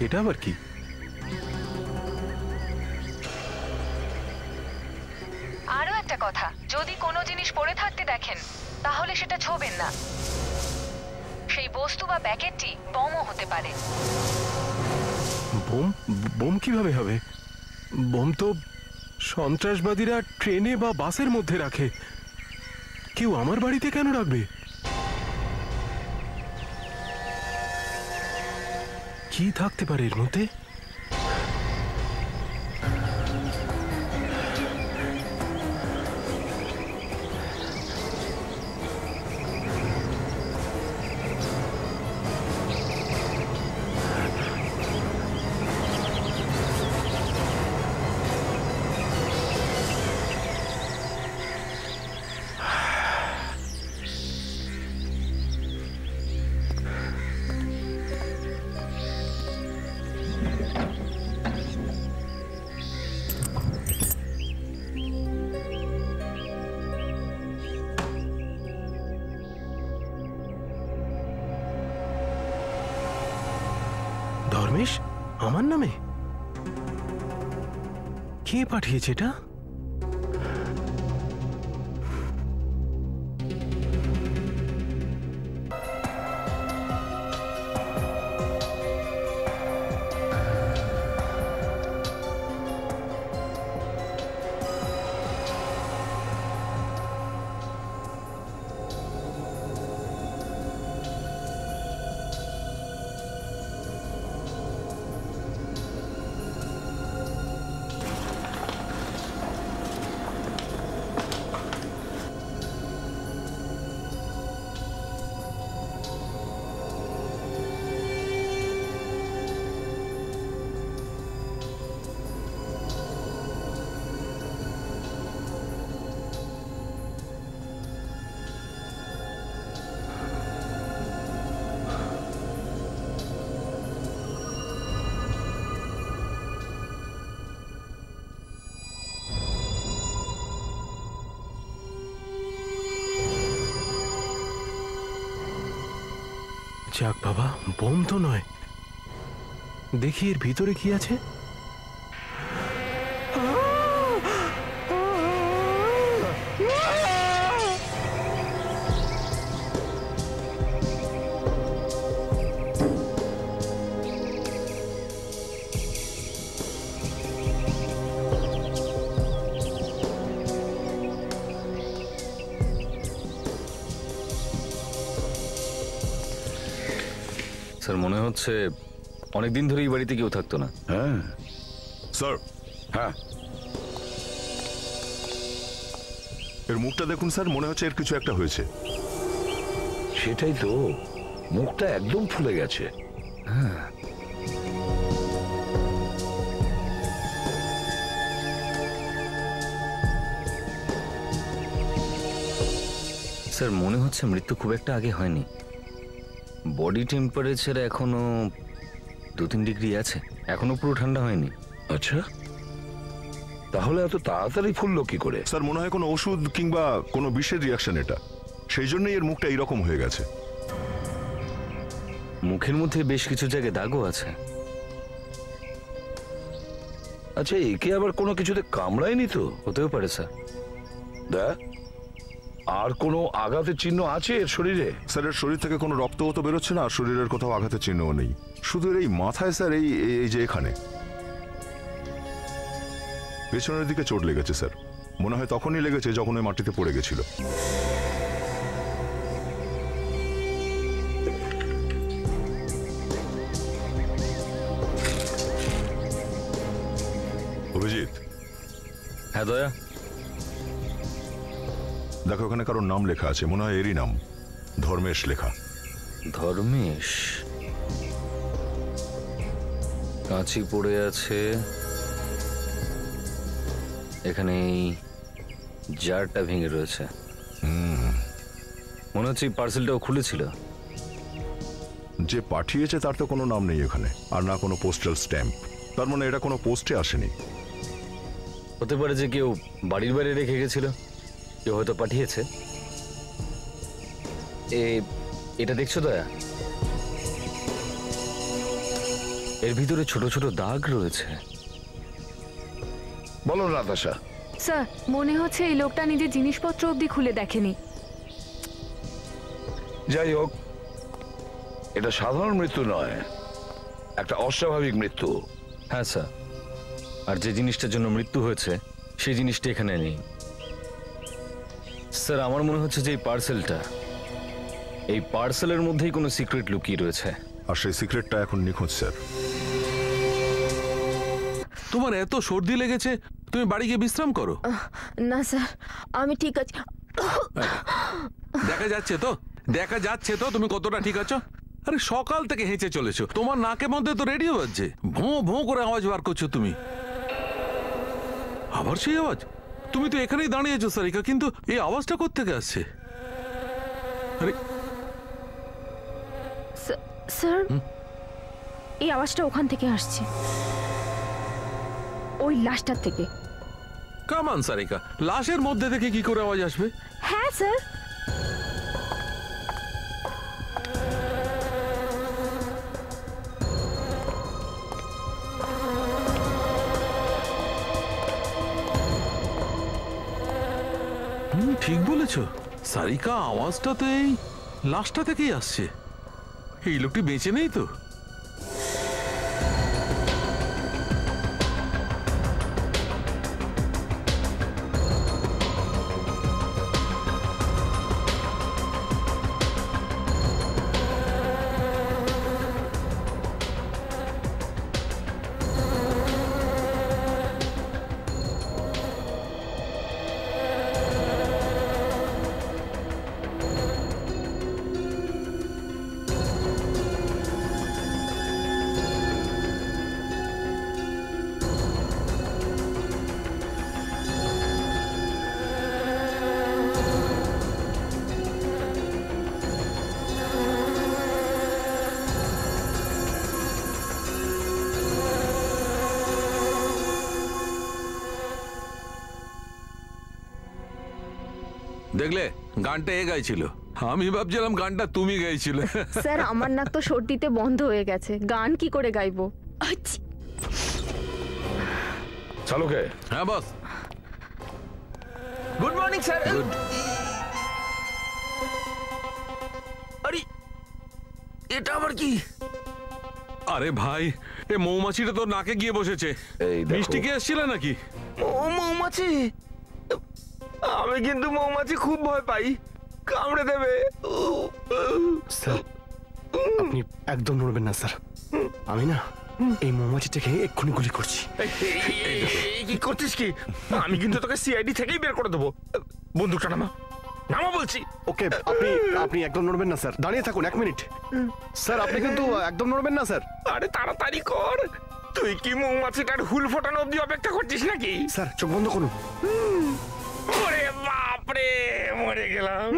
এটা আবার কি? আরো একটা কথা, যদি কোনো জিনিস পড়ে থাকতে দেখেন তাহলে সেটা ছোবেন না। সেই বস্তু বা প্যাকেটটি বোমও হতে পারে। বোম? বোম কিভাবে হবে? বোম তো সন্ত্রাসবাদীরা ট্রেনে বা বাসের মধ্যে রাখে, কেউ আমার বাড়িতে কেন রাখবে? কি থাকতে পারে এর মধ্যে? ধর্মেশ, আমার নামে? কে পাঠিয়েছে এটা? যাক বাবা, বোম তো নয়। দেখি এর ভিতরে কি আছে। স্যার, মনে হচ্ছে অনেকদিন ধরে এই বাড়িতে কেউ থাকতো না। হ্যাঁ স্যার, হ্যাঁ, এর মুখটা দেখুন স্যার, মনে হচ্ছে এর কিছু একটা হয়েছে। সেটাই তো, মুখটা একদম ফুলে গেছে। হ্যাঁ, স্যার, মনে হচ্ছে মৃত্যু খুব একটা আগে হয়নি। বডি টেম্পারেচার এখনো 2-3 ডিগ্রি আছে, এখনো পুরো ঠান্ডা হয়নি। আচ্ছা, তাহলে এত তাড়াতাড়ি ফুললো কি করে? স্যার, মনে হয় কোনো ওষুধ কিংবা কোনো বিষের রিয়াকশন এটা, সেই জন্যই এর মুখটা এইরকম হয়ে গেছে। মুখের মধ্যে বেশ কিছু জায়গায় দাগও আছে। আচ্ছা, একে আবার কোনো কিছুতে কামড়ায়নি তো? হতেও পারে স্যার। দেখ, আর কোনো আঘাতের চিহ্ন আছে এর শরীরে? স্যার, এর শরীর থেকে কোনো রক্তও তো বেরোচ্ছে না, আর শরীরের কোথাও আঘাতের চিহ্নও নেই। শুধু এর এই মাথায় স্যার, এই যে এখানে পেছনের দিকে চোট লেগেছে স্যার। মনে হয় তখনই লেগেছে যখন ওই মাটিতে পড়ে গেছিল। অভিজিৎ। হ্যাঁ দয়া। দেখো, ওখানে কারোর নাম লেখা আছে, মনে হয় এরই নাম, ধর্মেশ লেখা। ধর্মেশ? কাঁচি পড়ে আছে এখানে, এই জারটা ভেঙে রয়েছে। মনে হচ্ছে এই পার্সেলটাও খুলেছিল। যে পাঠিয়েছে তার তো কোনো নাম নেই এখানে, আর না কোনো পোস্টাল স্ট্যাম্প। তার মানে এটা কোনো পোস্টে আসেনি। হতে পারে যে কেউ বাড়ির বাইরে রেখে গেছিল, কেউ হয়তো পাঠিয়েছে। এটা দেখছো দয়া? এর ভিতরে ছোট ছোট দাগ রয়েছে। বলো নাতাশা। স্যার, মনে হচ্ছে এই লোকটা নিজের জিনিসপত্র অবধি খুলে দেখেনি। যাই হোক, এটা সাধারণ মৃত্যু নয়, একটা অস্বাভাবিক মৃত্যু। হ্যাঁ স্যার, আর যে জিনিসটার জন্য মৃত্যু হয়েছে সেই জিনিসটা এখানে নেই। স্যার, আমার মনে হচ্ছে যে এই পার্সেলের মধ্যেই কোনো সিক্রেট লুকিয়ে রয়েছে। আর সেই সিক্রেটটা এখন নিখোঁজ স্যার। তোমার এত সর্দি লেগেছে, তুমি বাড়ি গিয়ে বিশ্রাম করো। না স্যার, আমি ঠিক আছি। দেখা যাচ্ছে তো তুমি কতটা ঠিক আছো। আরে সকাল থেকে হেঁচে চলেছো, তোমার নাকের মধ্যে তো রেডিও বাজছে, ভোঁ ভোঁ করে আওয়াজ বার করছো তুমি। আবার সেই আওয়াজ? তুমি তো এখানেই দাঁড়িয়েছো সারিকা, কিন্তু এই আওয়াজটা কোত্থেকে আসছে? আরে স্যার, এই আওয়াজটা ওখান থেকে আসছে, ওই লাশটার থেকে। কামান সারিকা, লাশের মধ্যে থেকে কি করে আওয়াজ আসবে? হ্যাঁ স্যার। ঠিক বলেছো সারিকা, আওয়াজটা তো এই লাশটা থেকেই আসছে। এই লোকটি বেঁচে নেই তো? দেখলে, গানটা এ গাইছিল। আমি ভাবছিলাম গানটা তুমি গাইছিলে। স্যার, আমার নাক তো সর্দিতে বন্ধ হয়ে গেছে, গান কি করে গাইবো? চালুকে। হ্যাঁ boss. Good morning sir. Good. আরে এটা আবার কি? আরে ভাই, এ মৌমাছিটা তো নাকে গিয়ে বসেছে। এই দেখো। মিষ্টি কে এসেছিল নাকি? ও মৌমাছি। আমি কিন্তু মৌমাছি খুব ভয় পাই, কামড়ে দেবে। স্যার, আপনি একদম নড়বেন না স্যার। আমি না এই মৌমাছিটাকে এক্ষুনি গুলি করছি। কি করছিস কি? আমি কিন্তু তোকে সিআইডি থেকেই বের করে দেবো। বন্দুকটা নামা, নামা বলছি। ওকে, আপনি একদম নড়বেন না স্যার, দাঁড়িয়ে থাকুন 1 মিনিট। স্যার, আপনি কিন্তু একদম নড়বেন না স্যার। আরে তাড়াতাড়ি কর, তুই কি মৌমাছিটার হুল ফোটানো অব্দি অপেক্ষা করছিস নাকি? স্যার, চোখ বন্ধ করুন। ওরে বাপরে, মরে গেলাম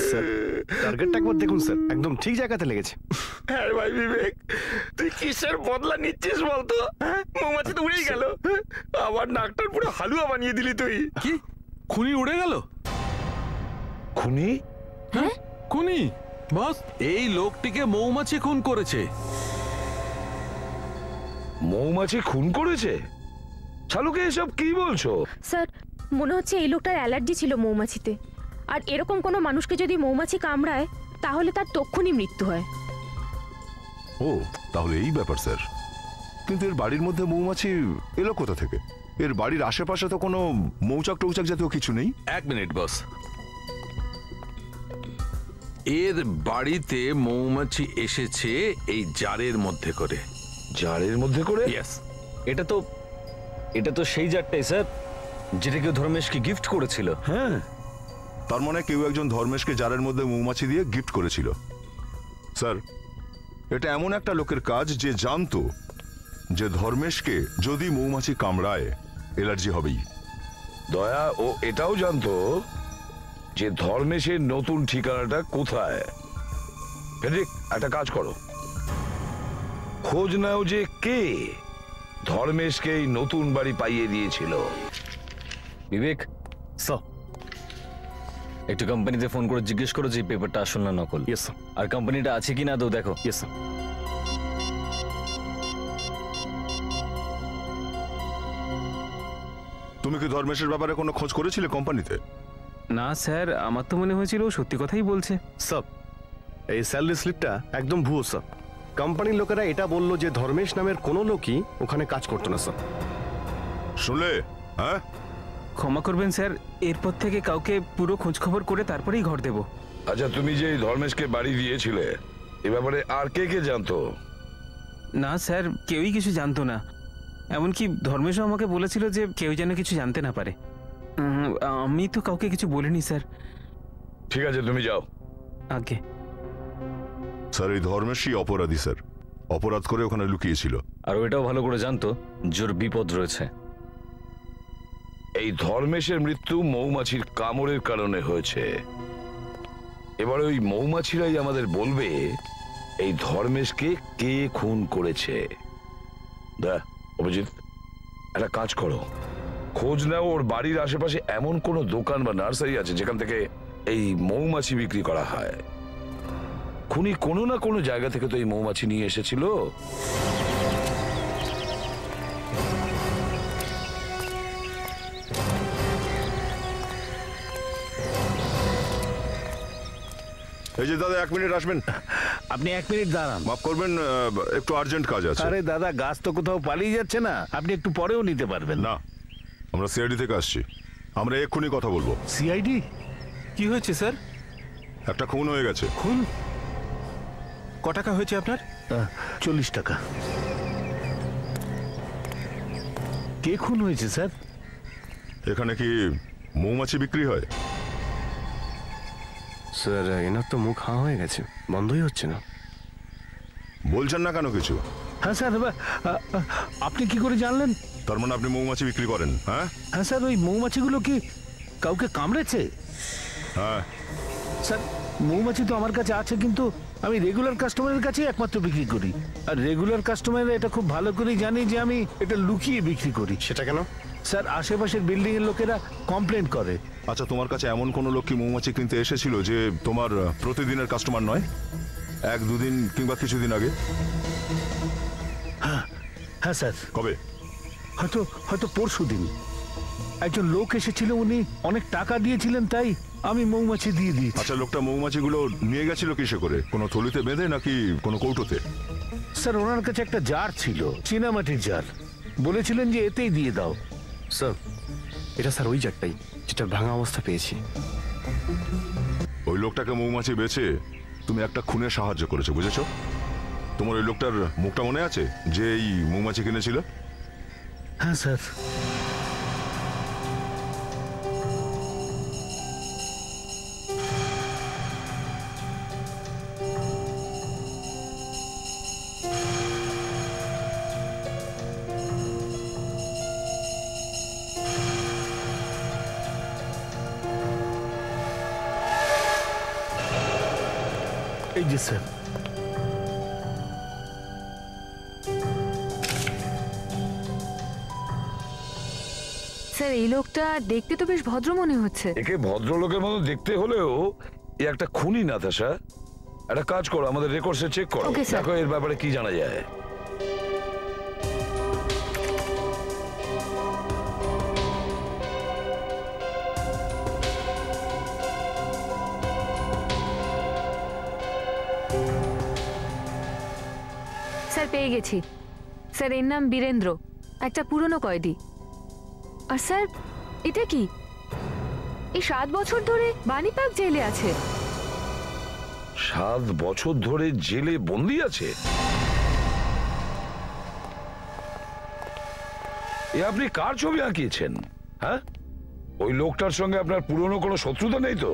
স্যার, টার্গেটটা একবার দেখুন স্যার, একদম ঠিক জায়গাতে লেগেছে। হ্যাঁ ভাই বিবেক, তুই কিসের বদলা নিচ্ছিস বলতো? মৌমাছি তো উড়েই গেল, আবার নাকটার পুরো হালুয়া বানিয়ে দিলি তুই। কি খুনি উড়ে গেল? খুনি? হ্যাঁ, খুনি বস। এই লোকটিকে মৌমাছি খুন করেছে। মৌমাছি খুন করেছে? চালুকে এসব কি বলছো? স্যার, মনে হচ্ছে এই লোকটার অ্যালার্জি ছিল মৌমাছিতে, আর এরকম কোনো মানুষকে যদি মৌমাছি কামড়ায় তাহলে তার তক্ষুনি মৃত্যু হয়। ও, তাহলে এই ব্যাপার স্যার। কিন্তু এর বাড়ির মধ্যে মৌমাছি এলো কোথা থেকে? এর বাড়ির আশেপাশে তো কোনো মৌচাক টৌচাক জাতীয় কিছু নেই। 1 মিনিট বস। এর বাড়িতে মৌমাছি এসেছে এই জারের মধ্যে করে। জারের মধ্যে করে? ইয়েস। এটা তো সেই জারটাই স্যার, যেটা কেউ ধর্মেশকে গিফট করেছিল। হ্যাঁ। তার মানে কেউ একজন ধর্মেশকে জারের মধ্যে মৌমাছি দিয়ে গিফট করেছিল। স্যার, এটা এমন একটা লোকের কাজ যে জানতো যে ধর্মেশকে যদি মৌমাছি কামড়ায় অ্যালার্জি হবেই। দয়া ও এটাও জানতো যে ধর্মেশের নতুন ঠিকানাটা কোথায়। ফেডরিক, একটা কাজ করো, খোঁজ নাও যে কে ধর্মেশকে এই নতুন বাড়ি পাইয়ে দিয়েছিল। বিবেক, স্যার, একটু কোম্পানিতে ফোন করে জিজ্ঞেস করো যে পেপারটা আসল না নকল। Yes sir. আর কোম্পানিটা আছে কি না তো দেখো। Yes sir. তুমি কি ধর্মেশের ব্যাপারে কোনো খোঁজ করেছিলে কোম্পানিতে? না স্যার, আমার তো মনে হয়েছিল ও সত্যি কথাই বলছে। স্যার, এই স্যালারি স্লিপটা একদম ভুয়ো স্যার। কোম্পানির লোকেরা এটা বললো যে ধর্মেশ নামের কোনো লোকই ওখানে কাজ করতো না স্যার। শুনলে? হ্যাঁ, ক্ষমা করবেন স্যার, এরপর থেকে কাউকে পুরো খোঁজ খবর করে তারপরেই ঘর দেব। আচ্ছা, তুমি যে এই ধর্মেশকে বাড়ি দিয়েছিলে এ ব্যাপারে আর কে কে জানতো? না স্যার, কেউই কিছু জানতো না। এমনকি ধর্মেশও আমাকে বলেছিল যে কেউ যেন কিছু জানতে না পারে। আমি তো কাউকে কিছু বলিনি স্যার। ঠিক আছে, তুমি যাও। আগে স্যার এই ধর্মেশই অপরাধী স্যার, অপরাধ করে ওখানে লুকিয়েছিল। আর এটাও ভালো করে জানতো জোর বিপদ রয়েছে। এই ধর্মেশের মৃত্যু মৌমাছির কামড়ের কারণে হয়েছে। এবার ওই মৌমাছিরাই আমাদের বলবে এই ধর্মেশকে কে খুন করেছে। অভিজিৎ, একটা কাজ করো, খোঁজ নাও ওর বাড়ির আশেপাশে এমন কোনো দোকান বা নার্সারি আছে যেখান থেকে এই মৌমাছি বিক্রি করা হয়। খুনি কোনো না কোনো জায়গা থেকে তো এই মৌমাছি নিয়ে এসেছিল। এই যে দাদা, 1 মিনিট আসবেন? আপনি 1 মিনিট দাঁড়ান। মাফ করবেন, একটু আর্জেন্ট কাজ আছে। আরে দাদা, গাছ তো কোথাও পালিয়ে যাচ্ছে না, আপনি একটু পরেও নিতে পারবেন। না, আমরা সিআইডি থেকে আসছি, আমরা এক্ষুনি কথা বলবো। সিআইডি? কি হয়েছে স্যার? একটা খুন হয়ে গেছে। খুন? ক টাকা হয়েছে আপনার? 40 টাকা। কে খুন হয়েছে স্যার? এখানে কি মৌমাছি বিক্রি হয়? স্যার, এনার তো মুখ হাঁ হয়ে গেছে, বন্ধই হচ্ছে না। বলছেন না কেন কিছু? হ্যাঁ স্যার, আপনি কি করে জানলেন? তার মানে আপনি মৌমাছি বিক্রি করেন? হ্যাঁ হ্যাঁ স্যার, ওই মৌমাছিগুলো কি কাউকে কামড়েছে? হ্যাঁ স্যার, মৌমাছি তো আমার কাছে আছে, কিন্তু আমি রেগুলার কাস্টমারের কাছেই একমাত্র বিক্রি করি। আর রেগুলার কাস্টমাররা এটা খুব ভালো করেই জানে যে আমি এটা লুকিয়ে বিক্রি করি। সেটা কেন? স্যার, আশেপাশের বিল্ডিং এর লোকেরা কমপ্লেন করে। আচ্ছা, তোমার কাছে এমন কোনো লোক কি মৌমাছি কিনতে এসেছিল যে তোমার প্রতিদিনের কাস্টমার নয়? 1-2 দিন কিংবা কিছুদিন আগে? হ্যাঁ স্যার। কবে? হয়তো পরশুদিন একজন লোক এসেছিল, উনি অনেক টাকা দিয়েছিলেন, তাই আমি মৌমাছি দিয়ে দিয়েছি। আচ্ছা, লোকটা মৌমাছিগুলো নিয়ে গেছিল কিসে করে? কোনো থলিতে বেঁধে নাকি কোনো কৌটোতে? স্যার, ওনার কাছে একটা জার ছিল, চীনামাটির জার, বলেছিলেন যে এতেই দিয়ে দাও। স্যার, এটা স্যার ওই জারটাই যেটা ভাঙা অবস্থা পেয়েছি। ওই লোকটাকে মৌমাছি বেচে তুমি একটা খুনের সাহায্য করেছো, বুঝেছো? তোমার ওই লোকটার মুখটা মনে আছে যে এই মৌমাছি কিনেছিল? হ্যাঁ স্যার। এই যে স্যার। স্যার, এই লোকটা দেখতে তো বেশ ভদ্র মনে হচ্ছে। একে ভদ্রলোকের মতো দেখতে হলেও এ একটা খুনি, নাতাশা। একটা কাজ করো, আমাদের রেকর্ডসে চেক করো, Okay, sir. দেখো এর ব্যাপারে কি জানা যায়। স্যার, পেয়ে গেছি। স্যার, এর নাম বীরেন্দ্র, একটা পুরনো কয়েদি। আর স্যার, এটা কি? এই 7 বছর ধরে বাণীপাক জেলে আছে। 7 বছর ধরে জেলে বন্দি আছে? এ আপনি কার ছবি আঁকিয়েছেন? হ্যাঁ, ওই লোকটার সঙ্গে আপনার পুরনো কোনো শত্রুতা নেই তো?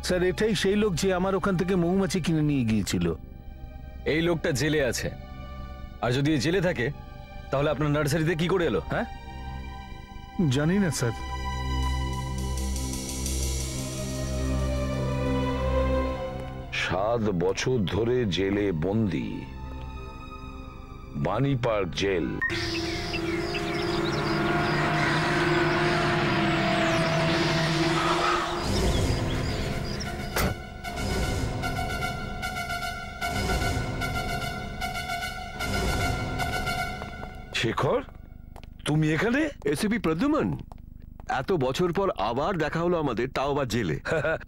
স্যার, এটাই সেই লোক যে আমার ওখান থেকে মৌমাছি কিনে নিয়ে গিয়েছিল। এই লোকটা জেলে আছে, আর যদি জেলে থাকে তাহলে আপনার নার্সারিতে কি করে এলো? হ্যাঁ, জানি না স্যার। সাত বছর ধরে জেলে বন্দি, বাণী পার্ক জেল। শেখর, তুমি এখানে? এসিপি প্রদ্যুমন, এত বছর পর আবার দেখা হলো আমাদের, তাও আবার জেলে।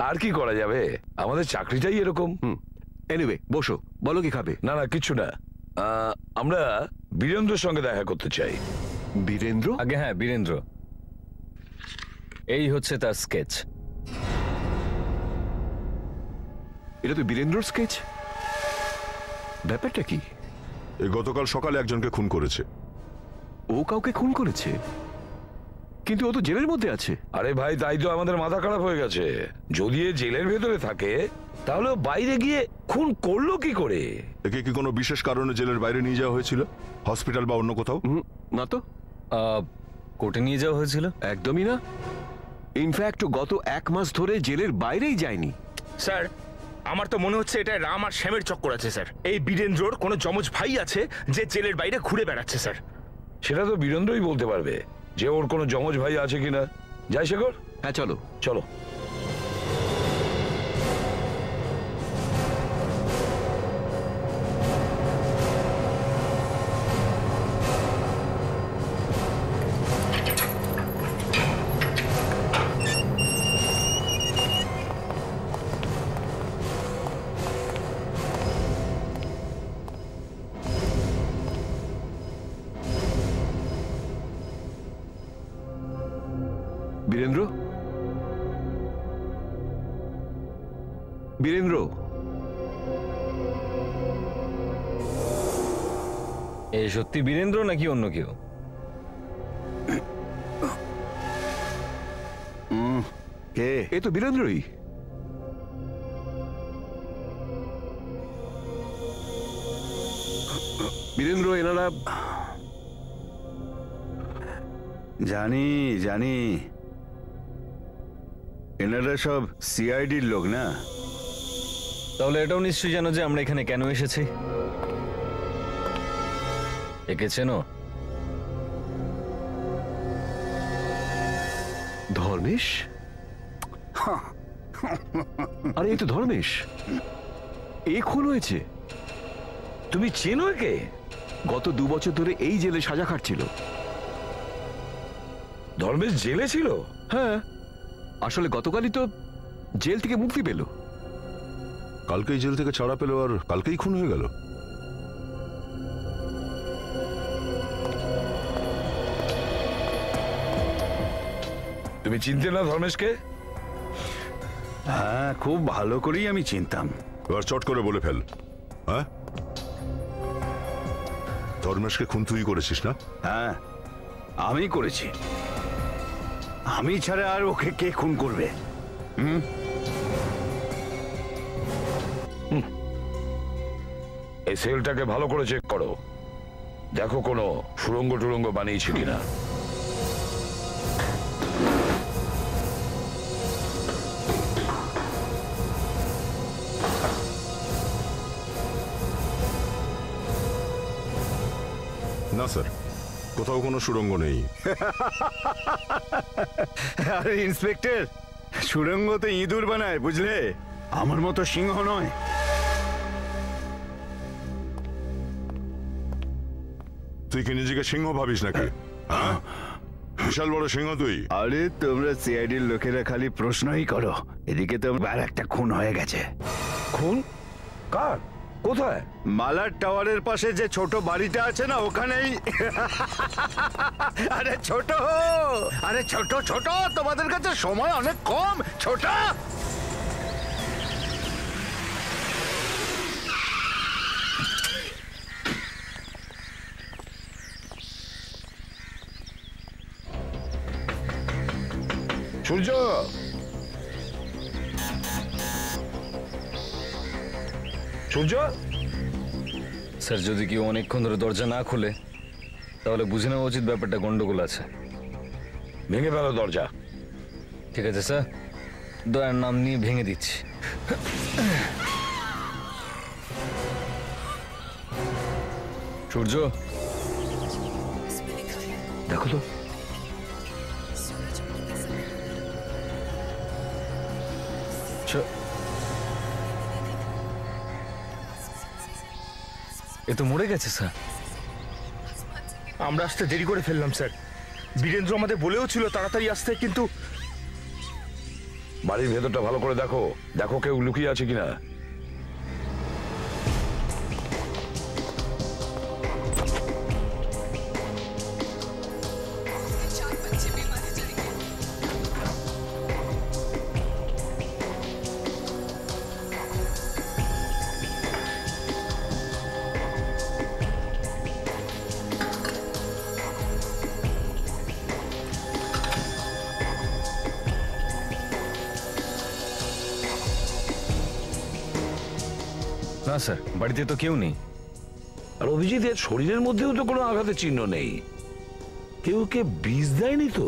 আর কি করা যাবে, আমাদের চাকরিটাই এরকম। এনিওয়ে, বসো, বলো কি খাবে? না না, কিছু না। আমরা বীরেন্দ্রের সঙ্গে দেখা করতে চাই। বীরেন্দ্র? আগে হ্যাঁ, বীরেন্দ্র। এই হচ্ছে তার স্কেচ। এটা তো বীরেন্দ্রর স্কেচ। ব্যাপারটা কি? এই গতকাল সকালে একজনকে খুন করেছে। ও কাউকে খুন করেছে? কিন্তু ও তো জেলের মধ্যে আছে। আরে ভাই, তাই তো আমাদের মাথা খারাপ হয়ে গেছে। যদি এ জেলের ভেতরে থাকে তাহলে বাইরে গিয়ে খুন করলো কি করে? একে কি কোনো বিশেষ কারণে জেলের বাইরে নিয়ে যাওয়া হয়েছিল, হসপিটাল বা অন্য কোথাও? না তো। কোর্টে নিয়ে যাওয়া হয়েছিল? একদমই না। ইনফ্যাক্ট গত 1 মাস ধরে জেলের বাইরেই যায়নি। স্যার, আমার তো মনে হচ্ছে এটা রাম আর শ্যামের চক্কর আছে স্যার। এই বীরেন্দ্রর কোনো যমজ ভাই আছে যে জেলের বাইরে ঘুরে বেড়াচ্ছে স্যার। সেটা তো বীরেন্দ্রই বলতে পারবে যে ওর কোনো যমজ ভাই আছে কিনা। যাই শেখর? হ্যাঁ, চলো চলো। বীরেন্দ্র, বীরেন্দ্র, এই সত্যি বীরেন্দ্র নাকি অন্য কেউ? কে? এ তো বীরেন্দ্রই। বীরেন্দ্র, এনারা। জানি জানি, এনারা সব সিআইডির লোক না? তাহলে এটাও নিশ্চয়ই জানো যে আমরা এখানে কেন এসেছি। একে চেনো? ধর্মেশ? আরে এই তো ধর্মেশ। এ খুন হয়েছে। তুমি চেনো একে? গত 2 বছর ধরে এই জেলে সাজা খাটছিল। ধর্মেশ জেলে ছিল? হ্যাঁ, আসলে গতকালই তো জেল থেকে মুক্তি পেল। কালকেই জেল থেকে ছাড়া পেল আর কালকেই খুন হয়ে গেল। তুমি চিনতে না ধর্মেশকে? হ্যাঁ, খুব ভালো করেই আমি চিনতাম। এবার চট করে বলে ফেল। হ্যাঁ, ধর্মেশকে খুন তুই করেছিস না? হ্যাঁ, আমি করেছি। আমি ছাড়া আর ওকে কে খুন করবে? এই সেলটাকে ভালো করে চেক করো, দেখো কোনো সুড়ঙ্গ টুড়ঙ্গ বানিয়েছে কিনা। না স্যার, কোথাও কোনো সুড়ঙ্গ নেই। আরে ইন্সপেক্টর, সুড়ঙ্গ তো ইঁদুর বানায়, বুঝলে? আমার মতো সিংহ নয়। তুই কি নিজেকে সিংহ ভাবিস নাকি? হ্যাঁ, বিশাল বড় সিংহ তুই। আরে তোমরা সিআইডির লোকেরা খালি প্রশ্নই করো। এদিকে তো আর একটা খুন হয়ে গেছে। খুন? কার? কোথায়? মালার টাওয়ারের পাশে যে ছোট বাড়িটা আছে না, ওখানেই। আরে ছোট, আরে ছোট ছোট, তোমাদের কাছে সময় অনেক কম। ছোট, সূর্য, সূর্য। স্যার, যদি কেউ অনেকক্ষণ ধরে দরজা না খুলে তাহলে বুঝে নেওয়া উচিত ব্যাপারটা গন্ডগোল আছে। ভেঙে ফেলো দরজা। ঠিক আছে স্যার, দয়ার নাম নিয়ে ভেঙে দিচ্ছি। সূর্য, দেখো তো। এ তো মরে গেছে স্যার। আমরা আসতে দেরি করে ফেললাম স্যার। বীরেন্দ্র আমাদের বলেও ছিল তাড়াতাড়ি আসতে, কিন্তু বাড়ির ভেতরটা ভালো করে দেখো, দেখো কেউ লুকিয়ে আছে কিনা। না স্যার, বাড়িতে তো কেউ নেই। আর অভিজিতের শরীরের মধ্যেও তো কোনো আঘাতের চিহ্ন নেই। কেউ কে বিষ দেয়নি তো?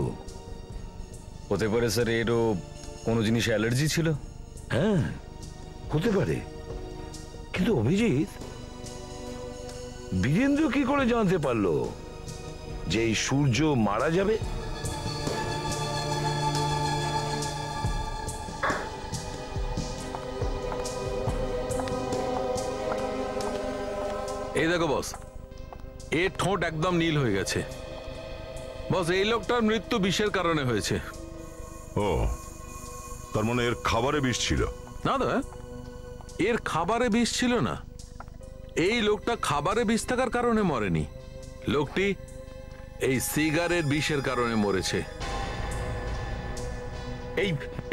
হতে পারে স্যার এরও কোনো জিনিসে অ্যালার্জি ছিল। হ্যাঁ, হতে পারে। কিন্তু অভিজিৎ, বীরেন্দ্র কি করে জানতে পারলো যে এই সূর্য মারা যাবে? এই দেখো বস, এর ঠোঁট একদম নীল হয়ে গেছে। বস, এই লোকটার মৃত্যু বিষের কারণে হয়েছে। ও, তার মানে এর খাবারে বিষ ছিল? না দা, এর খাবারে বিষ ছিল না। এই লোকটা খাবারে বিষ থাকার কারণে মরেনি। লোকটি এই সিগারেট বিষের কারণে মরেছে।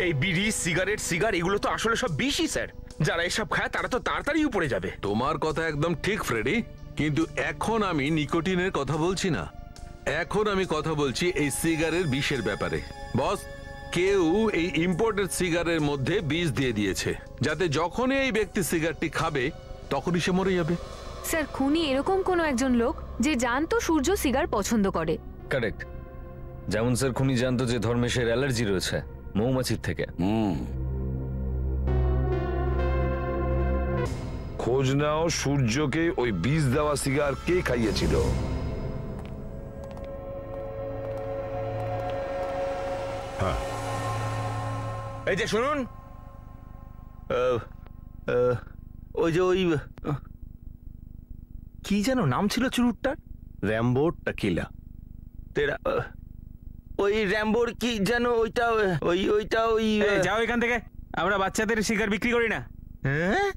এই বিড়ি, সিগারেট, এগুলো তো আসলে সব বিষই স্যার। যারা এসব খায় তারা তো তাড়াতাড়ি উপরে যাবে। তোমার কথা একদম ঠিক ফ্রেডি, কিন্তু এখন আমি নিকোটিনের কথা বলছি না। এখন আমি কথা বলছি এই সিগারেট বিষের ব্যাপারে। বস, কেউ এই ইম্পোর্টেড সিগারের মধ্যে বিষ দিয়ে দিয়েছে, যাতে যখনই এই ব্যক্তি সিগারেটটি খাবে তখনই সে মরে যাবে। স্যার, খুনি এরকম কোনো একজন লোক যে জানতো সূর্য সিগার পছন্দ করে। কারেক্ট। যেমন স্যার খুনি জানতো যে ধর্মেশের অ্যালার্জি রয়েছে মৌমাছির থেকে। খোঁজ নাও সূর্যকে ওই বিষ দেওয়া সিগার কে খাইয়েছিল। হ্যাঁ, এই যে শুনুন, ওই যে ওই কি যেন নাম ছিল চুরুটটার? Rambo tequila. তেরা ওই র্যাম্বোর কি যেন ওইটা ওই যাও এখান থেকে, আমরা বাচ্চাদের শিকার বিক্রি করি না। হ্যাঁ,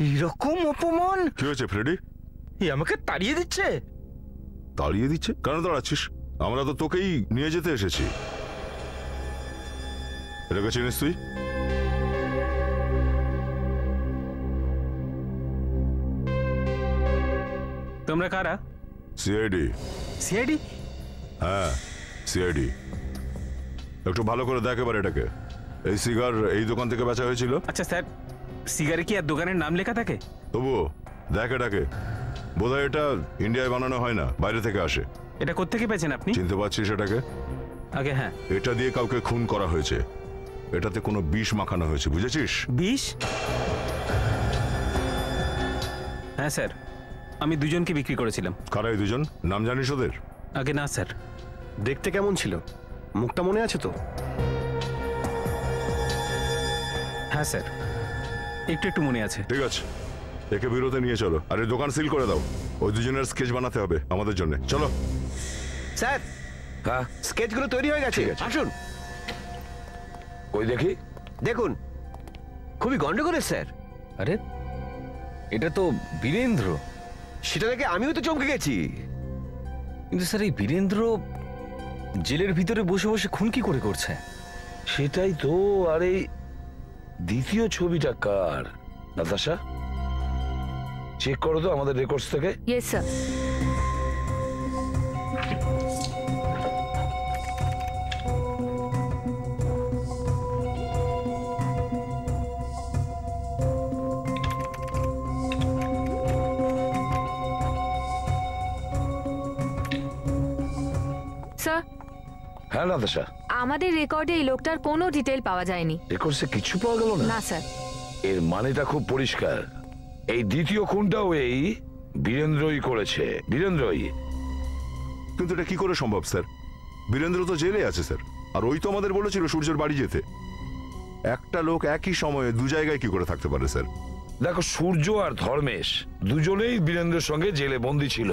এরকম অপমান! কি হয়েছে ফ্রেডি? আমাকে তাড়িয়ে দিচ্ছে। তাড়িয়ে দিচ্ছে? কেন দাঁড়াচ্ছিস? আমরা তো তোকেই নিয়ে যেতে এসেছি। এটাকে চিনিস তুই? তোমরা কারা? সিআইডি। সিআইডি? হ্যাঁ, সিআইডি। একটু ভালো করে দেখ এবার এটাকে। এই সিগার এই দোকান থেকে বেচা হয়েছিল। আচ্ছা স্যার, সিগারে কি আর দোকানের নাম লেখা থাকে? তবুও দেখ এটাকে। বোধহয় এটা ইন্ডিয়ায় বানানো হয় না, বাইরে থেকে আসে। এটা কোত্থেকে পেয়েছেন আপনি? চিনতে পারছিস এটাকে? আগে হ্যাঁ। এটা দিয়ে কাউকে খুন করা হয়েছে। এটাতে কোনো বিষ মাখানো হয়েছে, বুঝেছিস? বিষ? হ্যাঁ স্যার, আমি দুজনকে বিক্রি করেছিলাম। কারা এই দুজন? নাম জানিস ওদের? আগে না স্যার। দেখতে কেমন ছিল? মুখটা মনে আছে তো? হ্যাঁ স্যার, একটু একটু মনে আছে। ঠিক আছে, একে বিরতে নিয়ে চলো। আর এই দোকান সিল করে দাও। ওই দুজনের স্কেচ বানাতে হবে আমাদের জন্য। চলো স্যার। হ্যাঁ, স্কেচগুলো তৈরি হয়ে গেছে। আসুন ওই দেখি। দেখুন, খুবই গন্ডগোলের স্যার। আরে, এটা তো বীরেন্দ্র। সেটা দেখে আমিও তো চমকে গেছি। কিন্তু স্যার এই বীরেন্দ্র জেলের ভিতরে বসে বসে খুন কি করে করছে? সেটাই তো। আর এই দ্বিতীয় ছবিটা কার? নাতাশা, চেক করো তো আমাদের রেকর্ডস থেকে। Yes sir. স্যার, হ্যাঁ নাতাশা, আমাদের রেকর্ডে এই লোকটার কোনো ডিটেল পাওয়া যায়নি। রেকর্ডসে কিছু পাওয়া গেল না? না স্যার। এর মানেটা খুব পরিষ্কার। এই দ্বিতীয় খুনটাও এই বীরেন্দ্রই করেছে। বীরেন্দ্রই। কিন্তু এটা কি করে সম্ভব স্যার? বীরেন্দ্র তো জেলে আছে স্যার। আর ওই তো আমাদের বলেছিল সূর্যের বাড়ি যেতে। একটা লোক একই সময়ে দু জায়গায় কি করে থাকতে পারে স্যার? দেখো, সূর্য আর ধর্মেশ দুজনেই বীরেন্দ্রের সঙ্গে জেলে বন্দী ছিল।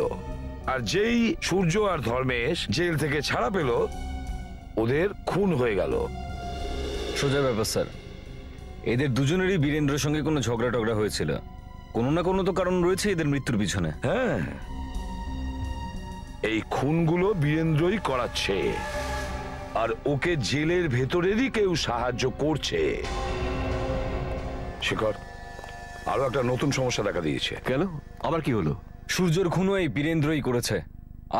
আর যেই সূর্য আর ধর্মেশ জেল থেকে ছাড়া পেল ওদের খুন হয়ে গেল। সোজা ব্যাপার স্যার, এদের দুজনেরই বীরেন্দ্রের সঙ্গে কোনো ঝগড়া টগড়া হয়েছিল। কোনো না কোনো তো কারণ রয়েছে এদের মৃত্যুর পিছনে। হ্যাঁ, এই খুনগুলো বীরেন্দ্রই করাচ্ছে আর ওকে জেলের ভেতরেরই কেউ সাহায্য করছে। শেখর, আরো একটা নতুন সমস্যা দেখা দিয়েছে। কেন, আবার কি হলো? সূর্যর খুনও এই বীরেন্দ্রই করেছে।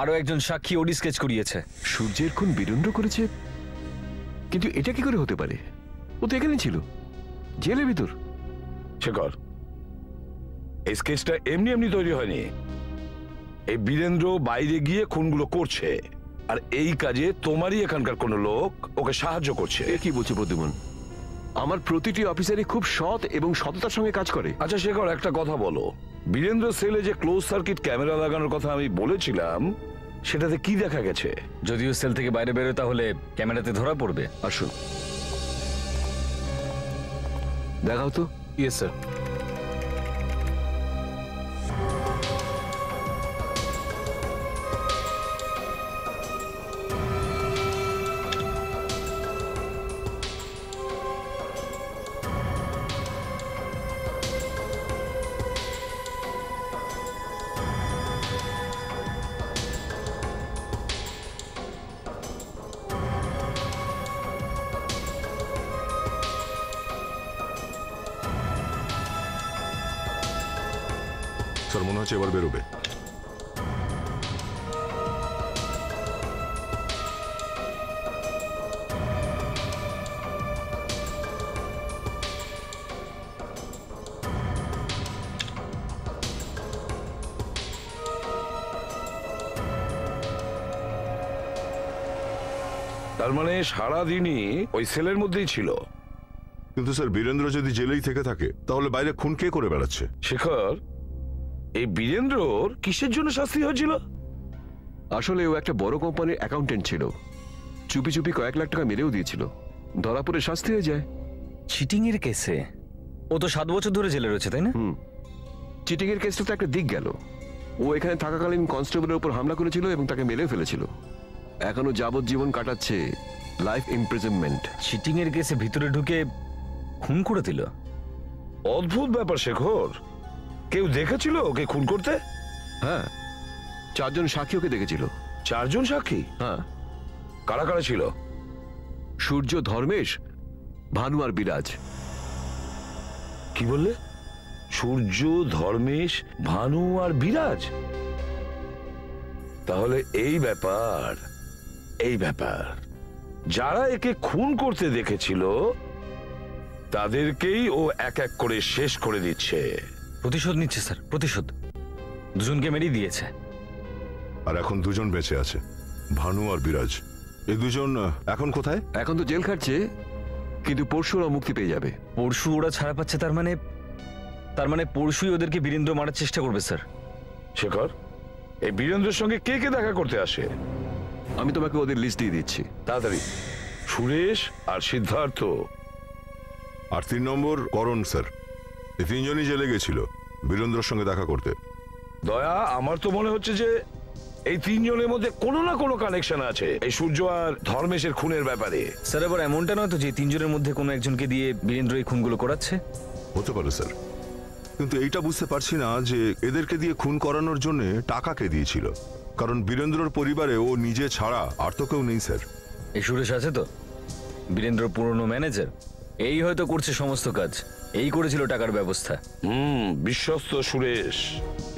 আরো একজন সাক্ষী ওডি স্কেচ করিয়েছে। সূর্যের খুন বীরেন্দ্র করেছে? কিন্তু এটা কি করে হতে পারে? ও তো এখানে ছিল, জেলের ভিতর। শেখর, এই স্কেচটা এমনি এমনি তৈরি হয়নি। এই বীরেন্দ্র বাইরে গিয়ে খুনগুলো করছে আর এই কাজে তোমারই এখানকার কোনো লোক ওকে সাহায্য করছে। এ কি বলছে প্রদ্যুমন? আমার প্রতিটি অফিসারই খুব সৎ এবং সততার সঙ্গে কাজ করে। আচ্ছা শেখর, একটা কথা বলো, বীরেন্দ্র সেলে যে ক্লোজ সার্কিট ক্যামেরা লাগানোর কথা আমি বলেছিলাম সেটাতে কি দেখা গেছে? যদিও সেল থেকে বাইরে বেরোয় তাহলে ক্যামেরাতে ধরা পড়বে। আসুন দেখাও তো। Yes sir. স্যার মনে হচ্ছে এবার বেরোবে। তার মানে সারাদিনই ওই সেলের মধ্যেই ছিল। কিন্তু স্যার বীরেন্দ্র যদি জেলেই থেকে থাকে তাহলে বাইরে খুন কে করে বেড়াচ্ছে? শেখর, এই বীরেন্দ্রর কিসের জন্য শাস্তি হয়েছিল? আসলে ও একটা বড় কোম্পানির অ্যাকাউন্টেন্ট ছিল, চুপি চুপি কয়েক লাখ টাকা মেরেও দিয়েছিল, ধরা পড়ে শাস্তি হয়ে যায়। চিটিং এর কেসে ও তো 7 বছর ধরে জেলে রয়েছে, তাই না? চিটিং এর কেসটা তো একটা দিক গেল। ও এখানে থাকাকালীন কনস্টেবলের উপর হামলা করেছিল এবং তাকে মেরে ফেলেছিল। এখনো যাবজ্জীবন কাটাচ্ছে, লাইফ ইমপ্রিজনমেন্ট। চিটিং এর কেসে ভিতরে ঢুকে খুন করে দিল। অদ্ভুত ব্যাপার শেখর। কেউ দেখেছিল ওকে খুন করতে? হ্যাঁ, 4 জন সাক্ষী ওকে দেখেছিল। 4 জন সাক্ষী? হ্যাঁ। কারা কারা ছিল? সূর্য, ধর্মেশ, ভানু আর বিরাজ। কি বললে? সূর্য, ধর্মেশ, ভানু আর বিরাজ? তাহলে এই ব্যাপার যারা একে খুন করতে দেখেছিল তাদেরকেই ও এক এক করে শেষ করে দিচ্ছে। প্রতিশোধ নিচ্ছে স্যার, প্রতিশোধ। দুজনকে মেরেই দিয়েছে। আর এখন 2 জন বেঁচে আছে, ভানু আর বিরাজ। এই 2 জন এখন কোথায়? এখন তো জেল খাটছে, কিন্তু পরশু ওরা মুক্তি পেয়ে যাবে। পরশু ওরা ছাড়া পাচ্ছে? তার মানে পরশুই ওদেরকে বীরেন্দ্র মারার চেষ্টা করবে স্যার। শেখর, এই বীরেন্দ্রের সঙ্গে কে কে দেখা করতে আসে? আমি তোমাকে ওদের লিস্ট দিয়ে দিচ্ছি। তাড়াতাড়ি। সুরেশ আর সিদ্ধার্থ আর 3 নম্বর করণ স্যার। এই 3 জনই জেলে গেছিল বীরেন্দ্রের সঙ্গে দেখা করতে। দয়া, আমার তো মনে হচ্ছে যে এই 3 জনের মধ্যে কোনো না কোনো কানেকশন আছে এই সূর্য আর ধর্মেশের খুনের ব্যাপারে। স্যার এবার এমনটা নয় তো যে 3 জনের মধ্যে কোনো একজনকে দিয়ে বীরেন্দ্র এই খুনগুলো করাচ্ছে? হতে পারে স্যার, কিন্তু এইটা বুঝতে পারছি না যে এদেরকে দিয়ে খুন করানোর জন্য টাকা কে দিয়েছিল। কারণ বীরেন্দ্রর পরিবারে ও নিজে ছাড়া আর তো কেউ নেই স্যার। এই সুরেশ আছে তো, বীরেন্দ্র পুরনো ম্যানেজার, এই হয়তো করছে সমস্ত কাজ, এই করেছিল টাকার ব্যবস্থা। বিশ্বস্ত সুরেশ,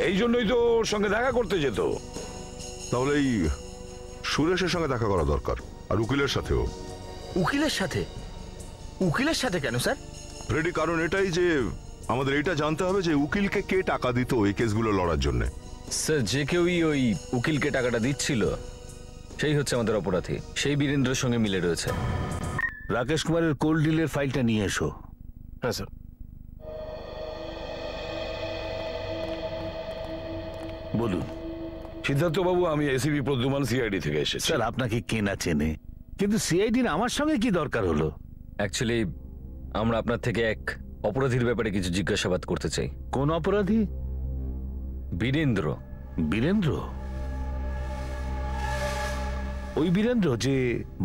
এই জন্যই তো ওর সঙ্গে দেখা করতে যেত। তাহলে এই সুরেশের সঙ্গে দেখা করা দরকার, আর উকিলের সাথেও। উকিলের সাথে? উকিলের সাথে কেন স্যার? ফ্রেডি, কারণ এটাই যে আমাদের এটা জানতে হবে যে উকিলকে কে টাকা দিত এই কেসগুলো লড়ার জন্য। স্যার যে কেউই ওই উকিলকে টাকাটা দিচ্ছিল সেই হচ্ছে আমাদের অপরাধী, সেই বীরেন্দ্রের সঙ্গে মিলে রয়েছে। রাকেশ কুমারের কোল্ড ডিলের ফাইলটা নিয়ে এসো। হ্যাঁ স্যার। বলুন। সিদ্ধার্থ বাবু, আমি এসিপি প্রদ্যুমান, সিআইডি থেকে এসেছি। স্যার আপনাকে কেনা চেনে, কিন্তু সিআইডির আমার সঙ্গে কি দরকার হলো? অ্যাকচুয়ালি আমরা আপনার থেকে এক অপরাধীর ব্যাপারে কিছু জিজ্ঞাসাবাদ করতে চাই। কোন অপরাধী? বীরেন্দ্র। বীরেন্দ্র? ওই বীরেন্দ্র যে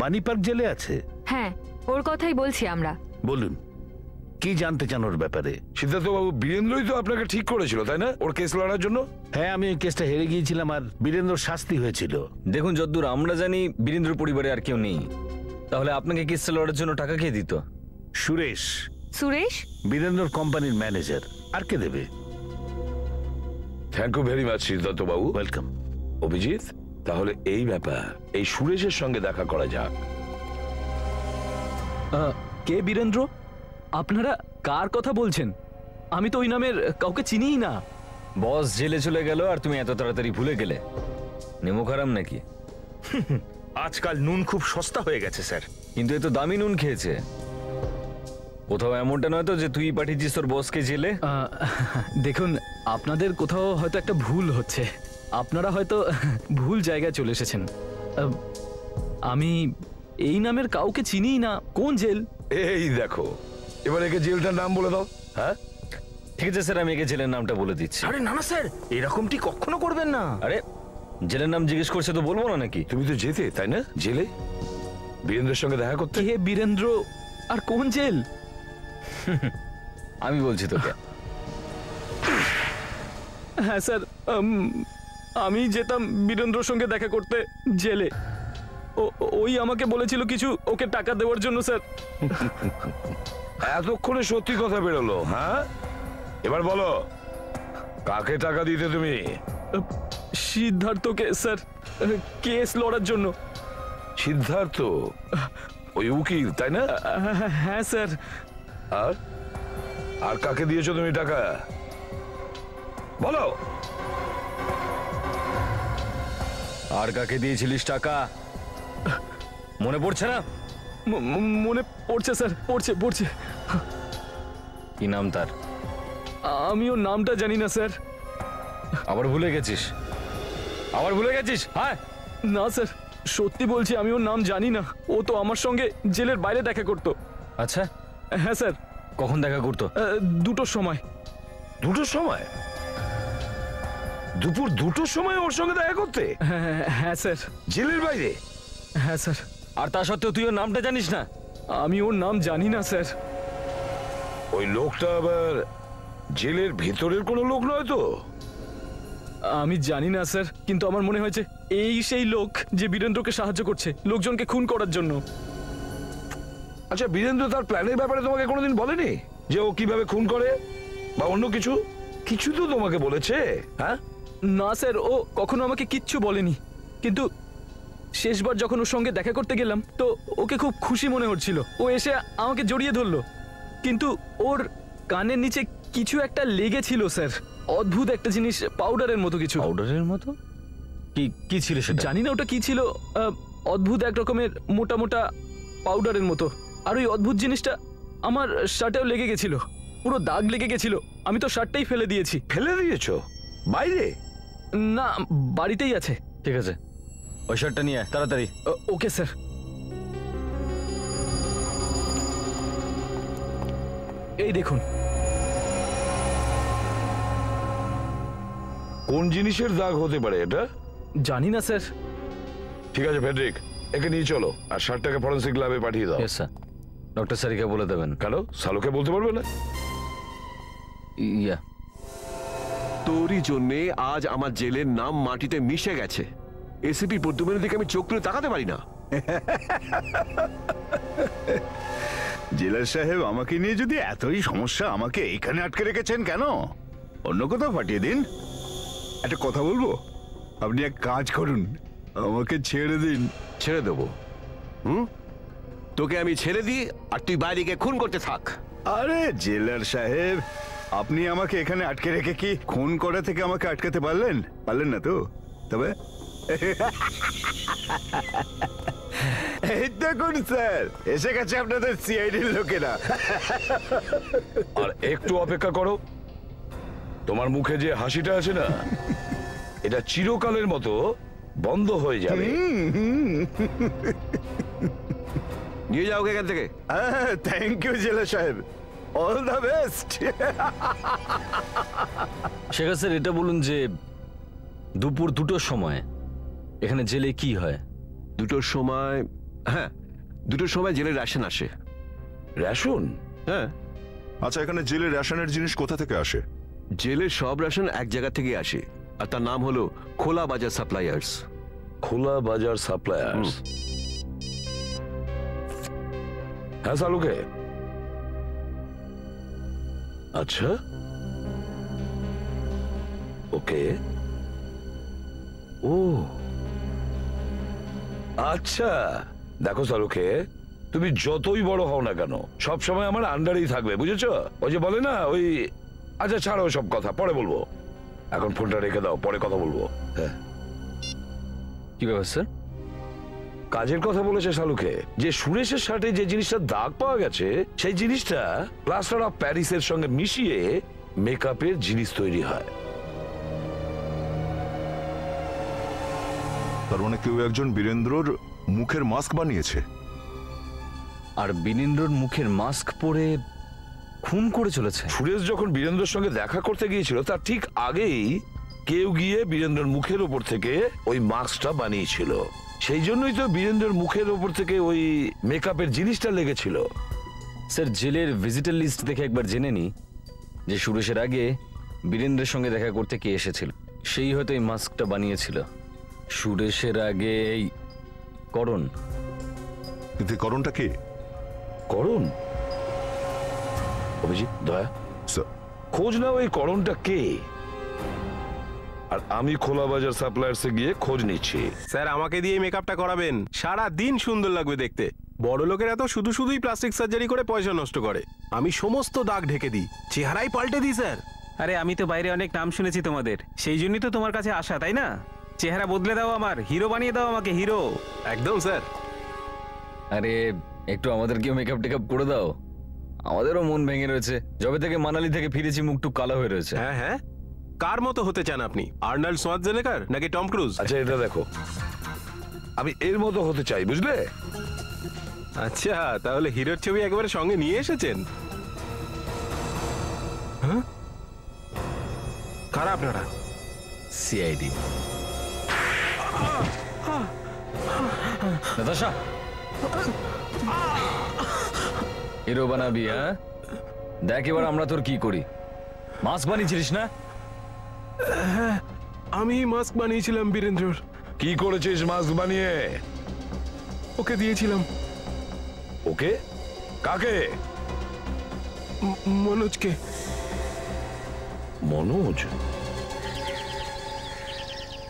বানি পার্ক জেলে আছে? হ্যাঁ, ওর কথাই বলছি আমরা। বলুন, কি জানতে চান ওর ব্যাপারে? সিদ্ধার্থ বাবু, বীরেন্দ্রই তো আপনাকে ঠিক করেছিল তাই না, ওর কেস লড়ার জন্য? হ্যাঁ, আমি ওই কেসটা হেরে গিয়েছিলাম আর বীরেন্দ্র শাস্তি হয়েছিল। দেখুন, যতদূর আমরা জানি বীরেন্দ্র পরিবারে আর কেউ নেই, তাহলে আপনাকে কেসটা লড়ার জন্য টাকা কে দিত? সুরেশ। সুরেশ বীরেন্দ্রর কোম্পানির ম্যানেজার। আর কে দেবে? Thank you very much Siddharth babu. Welcome. Abhijit, তাহলে এই ব্যাপার এই সুরেশের সঙ্গে দেখা করা যাক। কে বীরেন্দ্র? আপনারা কার কথা বলছেন? আমি তো ওই নামের কাউকে চিনিই না। বস জেলে চলে গেল আর তুমি এত তাড়াতাড়ি ভুলে গেলে? নেমো খারাপ নাকি? আজকাল নুন খুব সস্তা হয়ে গেছে স্যার। কিন্তু এ তো দামি নুন খেয়েছে। কোথাও এমনটা নয় তো যে তুই পাঠিয়েছিস তোর বসকে জেলে? দেখুন, আপনাদের কোথাও হয়তো একটা ভুল হচ্ছে। আপনারা হয়তো ভুল জায়গায় চলে এসেছেন। আমি এই নামের কাউকে চিনিই না। কোন জেল? এই দেখো, এবার একে জেলটার নাম বলে দাও। হ্যাঁ ঠিক আছে স্যার, আমি একে জেলের নামটা বলে দিচ্ছি। আরে না না স্যার, এরকমটি কখনো করবেন না। আরে জেলের নাম জিজ্ঞেস করছে তো বলবো না নাকি? তুমি তো যেতে তাই না জেলে, বীরেন্দ্রের সঙ্গে দেখা করতে? কে বীরেন্দ্র আর কোন জেল? আমি বলছি তোকে। হ্যাঁ স্যার, আমি যেতাম বীরেন্দ্রর সঙ্গে দেখা করতে জেলে। ওই আমাকে বলেছিল কিছু ওকে টাকা দেওয়ার জন্য স্যার। এতক্ষণে সত্যি কথা বেরোলো? হ্যাঁ, এবার বলো কাকে টাকা দিতে তুমি? সিদ্ধার্থকে স্যার, কেস লড়ার জন্য। সিদ্ধার্থ ওই উকিল তাই না? হ্যাঁ স্যার। আর আর কাকে দিয়েছো তুমি টাকা বলো? আর কাকে দিয়েছিলিস টাকা মনে পড়ছে না? মনে পড়ছে স্যার, পড়ছে। কি নাম তার? আমিও নামটা জানি না স্যার। আবার ভুলে গেছিস? হ্যাঁ না স্যার, সত্যি বলছি, আমি ওর নাম জানি না। ও তো আমার সঙ্গে জেলের বাইরে দেখা করতো। আচ্ছা, হ্যাঁ স্যার। কখন দেখা করতো? 2টোর সময়। 2টোর সময়? দুপুর 2টোর সময় ওর সঙ্গে দেখা করতে? হ্যাঁ স্যার। জেলের বাইরে? হ্যাঁ স্যার। আর তা সত্ত্বেও তুই ওর নামটা জানিস না? আমি ওর নাম জানি না স্যার। ওই লোকটা আবার জেলের ভেতরের কোনো লোক নয় তো? আমি জানি না স্যার, কিন্তু আমার মনে হয়েছে এই সেই লোক যে বীরেন্দ্রকে সাহায্য করছে লোকজনকে খুন করার জন্য। আচ্ছা, বীরেন্দ্র তার প্ল্যানের ব্যাপারে তোমাকে কোনোদিন বলেনি যে ও কিভাবে খুন করে বা অন্য কিছু? কিছু তো তোমাকে বলেছে? হ্যাঁ না স্যার, ও কখনো আমাকে কিচ্ছু বলেনি। কিন্তু শেষবার যখন ওর সঙ্গে দেখা করতে গেলাম তো ওকে খুব খুশি মনে হচ্ছিল। ও এসে আমাকে জড়িয়ে ধরলো, কিন্তু ওর কানের নিচে কিছু একটা লেগেছিল স্যার। অদ্ভুত একটা জিনিস, পাউডারের মতো কিছু। পাউডারের মতো? কি ছিল সেটা? জানি না ওটা কি ছিল। অদ্ভুত এক রকমের মোটা মোটা পাউডারের মতো। আর ওই অদ্ভুত জিনিসটা আমার শার্টেও লেগে গেছিল, পুরো দাগ লেগে গেছিল। আমি তো শার্টটাই ফেলে দিয়েছি। ফেলে দিয়েছো? বাইরে? না, বাড়িতেই আছে। ঠিক আছে, ওই শার্টটা নিয়ে তাড়াতাড়ি। Okay sir. এই দেখুন। কোন জিনিসের দাগ হতে পারে এটা? জানি না স্যার। ঠিক আছে ফেডরিক, একে নিয়ে চলো আর শার্টটাকে ফরেন্সিক ল্যাবে পাঠিয়ে দাও। স্যার, ডক্টর স্যারকে বলে দেবেন। কেন, সালুকে বলতে পারবে না? ইয়া, তোরই জন্যে আজ আমার জেলের নাম মাটিতে মিশে গেছে। এসিপি প্রদ্যুম্নের দিকে আমি চোখ তুলে তাকাতে পারি না। জেলার সাহেব, আমাকে নিয়ে যদি এতই সমস্যা, আমাকে এইখানে আটকে রেখেছেন কেন? অন্য কোথাও পাঠিয়ে দিন। একটা কথা বলবো, আপনি এক কাজ করুন, আমাকে ছেড়ে দিন। ছেড়ে দেবো? তোকে আমি ছেড়ে দিই আর তুই বাইরে গিয়ে খুন করতে থাক। আরে জেলার সাহেব, আপনি আমাকে এখানে আটকে রেখে কি খুন করা থেকে আমাকে আটকাতে পারলেন না তো? তবে এই দেখুন স্যার, এসে গেছে আপনাদের সিআইডির লোকেরা। আর একটু অপেক্ষা করো, তোমার মুখে যে হাসিটা আছে না, এটা চিরকালের মতো বন্ধ হয়ে যাবে। নিয়ে যাও এখান থেকে। থ্যাংক ইউ জেলা সাহেব, অল দ্য বেস্ট। শেখা স্যার, এটা বলুন যে দুপুর 2টোর সময় এখানে জেলে কি হয়? 2টোর সময়, হ্যাঁ 2টোর সময় জেলের রেশন আসে। রেশন? হ্যাঁ। আচ্ছা, এখানে জেলের রেশনের জিনিস কোথা থেকে আসে? জেলের সব রেশন এক জায়গা থেকে আসে, আর তার নাম হলো খোলা বাজার সাপ্লায়ার্স। খোলা বাজার সাপ্লায়ার্স? হ্যাঁ সালুকে। আচ্ছা, ওকে। ও আচ্ছা, দেখো সালুকে, তুমি যতই বড় হও না কেন সব সময় আমার আন্ডারেই থাকবে, বুঝেছো? ওই যে বলে না ওই, আচ্ছা ছাড়ো সব কথা, পরে বলবো, এখন ফোনটা রেখে দাও, পরে কথা বলবো। হ্যাঁ, কি ব্যাপার স্যার? কাজের কথা বলেছে শালুকে, যে সুরেশের শার্টে যে জিনিসটা দাগ পাওয়া গেছে সেই জিনিসটা প্লাস্টার অফ প্যারিসের সঙ্গে মিশিয়ে মেকআপের জিনিস তৈরি হয়। তার মানে কেউ একজন বীরেন্দ্রর মুখের মাস্ক বানিয়েছে, আর বীরেন্দ্রর মুখের মাস্ক পরে খুন করে চলেছে। সুরেশ যখন বীরেন্দ্রের সঙ্গে দেখা করতে গিয়েছিল তার ঠিক আগেই কেউ গিয়ে বীরেন্দ্রের মুখের ওপর থেকে ওই মাস্কটা বানিয়েছিল। সেই জন্যই তো বীরেন্দ্রের মুখের ওপর থেকে ওই মেকআপের জিনিসটা লেগেছিল। স্যার, জেলের ভিজিটার লিস্ট দেখে একবার জেনে নি যে সুরেশের আগে বীরেন্দ্রের সঙ্গে দেখা করতে কে এসেছিল, সেই হয়তো এই মাস্কটা বানিয়েছিল। সুরেশের আগে এই করণ। কিন্তু করণটা কে? করণ? অভিজিৎ, দয়া, খোঁজ নাও এই করণটা কে। আর আমি খোলা বাজার সাপ্লায়ার্সে গিয়ে খোঁজ নিচ্ছি। স্যার, আমাকে দিয়ে মেকআপটা করাবেন, সারা দিন সুন্দর লাগবে দেখতে। বড় লোকেরা তো শুধুই প্লাস্টিক সার্জারি করে পয়সা নষ্ট করে, আমি সমস্ত দাগ ঢেকে দিই, চেহারাই পাল্টে দিই স্যার। আরে আমি তো বাইরে অনেক নাম শুনেছি তোমাদের, সেই জন্যই তো তোমার কাছে আসা, তাই না? চেহারা বদলে দাও, আমার হিরো বানিয়ে দাও আমাকে, হিরো। একদম স্যার। আরে একটু আমাদেরকেও মেকআপ টেকআপ করে দাও, আমাদেরও মন ভেঙে রয়েছে। যবে থেকে মানালি থেকে ফিরেছি মুখটুক কালো হয়ে রয়েছে। হ্যাঁ হ্যাঁ, কার মতো হতে চান আপনি, আর্নল্ড সোয়ার্জনেগার নাকি টম ক্রুজ? আচ্ছা এটা দেখো, আমি এর মতো হতে চাই, বুঝলে? আচ্ছা, তাহলে হিরোর ছবি একেবারে সঙ্গে নিয়ে এসেছেন। হ্যাঁ, কারা আপনারা? সিআইডি। নাতাশা, হিরো বানাবি? হ্যাঁ, দেখ এবার আমরা তোর কি করি। মাস্ক বানিয়েছিলিস না? হ্যাঁ, আমি মাস্ক বানিয়েছিলাম বীরেন্দ্রর। কি করেছিস মাস্ক বানিয়ে? ওকে দিয়েছিলাম। ওকে? কাকে? মনোজকে। মনোজ?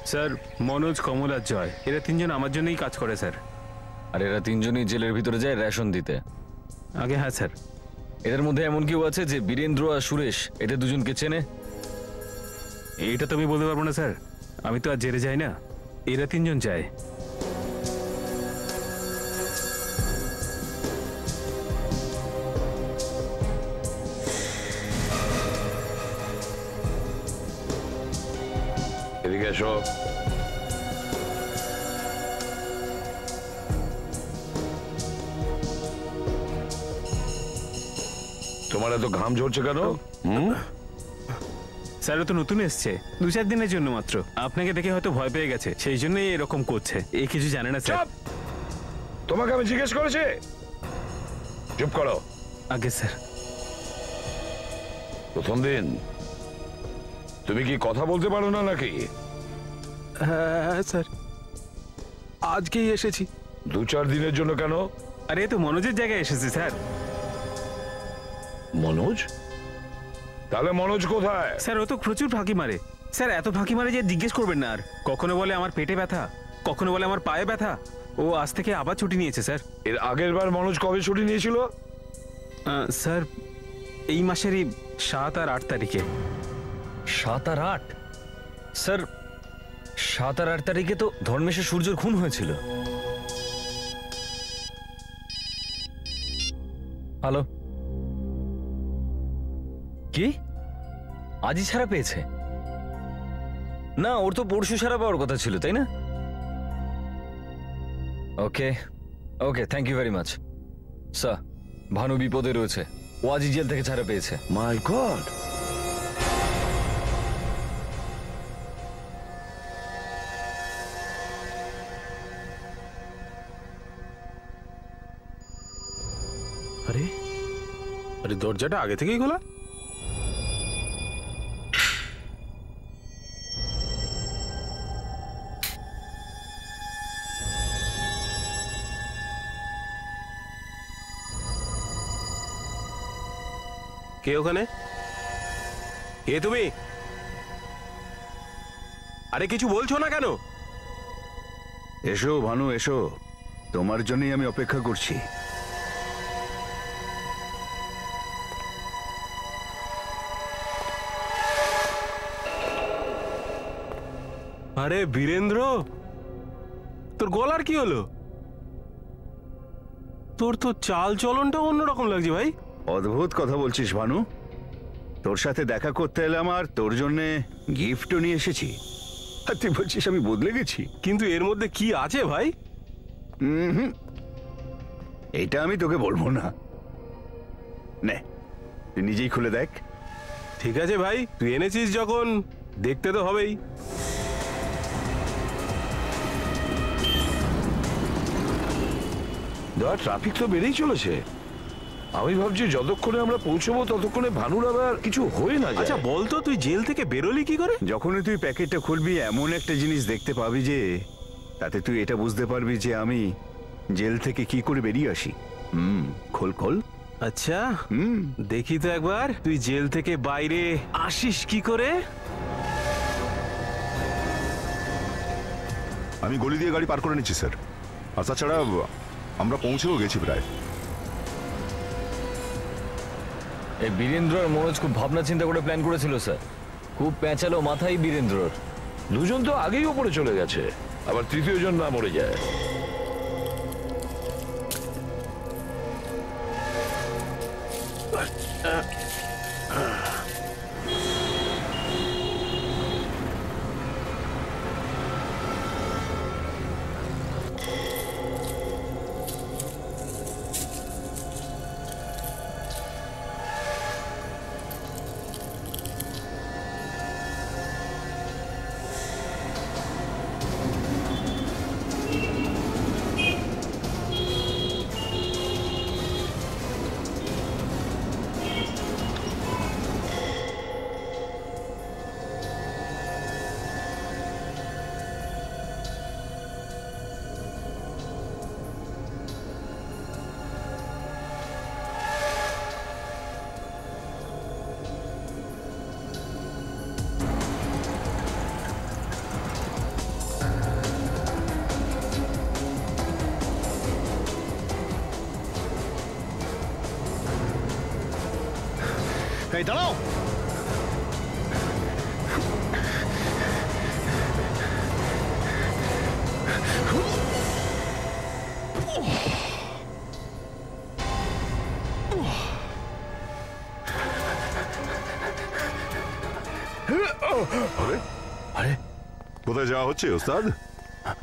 স্যার, মনোজ, কমল আর জয়, এরা তিনজন আমার জন্যই কাজ করে স্যার। আর এরা তিনজনই জেলের ভিতরে যায় রেশন দিতে। আগে হ্যাঁ স্যার। এদের মধ্যে এমন কেউ আছে যে বীরেন্দ্র আর সুরেশ এদের দুজনকে চেনে? এইটা তো আমি বলতে পারবো না স্যার, আমি তো আর জেলে যাই না, এরা তিনজন যায়। এদিকে এসো। তোমার এত ঘাম ঝরছে কেন? স্যার, ও তো নতুন এসছে, 2-4 দিনের জন্য মাত্র। আপনাকে দেখে হয়তো ভয় পেয়ে গেছে, সেই জন্যই এরকম করছে। এই কিছু জানে না স্যার। তোমাকে আমি জিজ্ঞেস করেছি? চুপ করো। আগে স্যার। প্রথম দিন তুমি কি কথা বলতে পারো না নাকি? হ্যাঁ স্যার, আজকেই এসেছি। 2-4 দিনের জন্য কেন? আরে তো মনোজের জায়গায় এসেছে স্যার। মনোজ? তাহলে মনোজ কোথায়? স্যার, ও তো প্রচুর ফাঁকি মারে স্যার, এত ফাঁকি মারে যে জিজ্ঞেস করবেন না আর। কখনো বলে আমার পেটে ব্যথা, কখনো বলে আমার পায়ে ব্যথা। ও আজ থেকে আবার ছুটি নিয়েছে স্যার। এর আগের বার মনোজ কবে ছুটি নিয়েছিল? স্যার, এই মাসেরই 7 আর 8 তারিখে। 7 আর 8? স্যার, 7 আর 8 তারিখে তো ধর্মেশের সূর্যর খুন হয়েছিল। হ্যালো, কি আজই ছাড়া পেয়েছে? না, ওর তো পরশু ছাড়া পাওয়ার কথা ছিল, তাই না? Okay okay, thank you very much sir. Bhanu বিপদে রয়েছে, ও আজই জেল থেকে ছাড়া পেয়েছে। My god! আরে দরজাটা আগে থেকেই খোলা। কে ওখানে? কে তুমি? আরে কিছু বলছো না কেন? এসো ভানু এসো, তোমার জন্যই আমি অপেক্ষা করছি। আরে বীরেন্দ্র, তোর গলার কি হলো? তোর তো চাল চলনটা অন্যরকম লাগছে ভাই। অদ্ভুত কথা বলছিস ভানু। তোর সাথে দেখা করতে এলাম আর তোর জন্য গিফটও নিয়ে এসেছি, আর তুই বলছিস আমি বদলে গেছি। কিন্তু এর মধ্যে কি আছে ভাই? এটা আমি তোকে বলবো না, নে তুই নিজেই খুলে দেখ। ঠিক আছে ভাই, তুই এনেছিস যখন দেখতে তো হবেই। ট্রাফিক তো বেড়েই চলেছে। আমি ভাবছি যতক্ষণে আমরা পৌঁছবো ততক্ষণে ভানুর আবার কিছু হয়ে না যায়। আচ্ছা বলতো, তুই জেল থেকে বেরোলি কি করে? যখনই তুই প্যাকেটটা খুলবি এমন একটা জিনিস দেখতে পাবি যে তাতে তুই এটা বুঝতে পারবি যে আমি জেল থেকে কি করে বেরিয়ে আসি। খোল খোল। আচ্ছা দেখি তো একবার, তুই জেল থেকে বাইরে আসিস কি করে? আমি গলি দিয়ে গাড়ি পার করে নিচ্ছি স্যার। আর তাছাড়া আমরা পৌঁছেও গেছি প্রায়। এই বীরেন্দ্র আর মনোজ খুব ভাবনা চিন্তা করে প্ল্যান করেছিল স্যার। খুব প্যাঁচালো মাথায় বীরেন্দ্রর। দুজন তো আগেই ওপরে চলে গেছে, আবার তৃতীয় জন না মরে যায়। এই দাঁড়াও। আরে কোথায় যাওয়া হচ্ছে ওস্তাদ?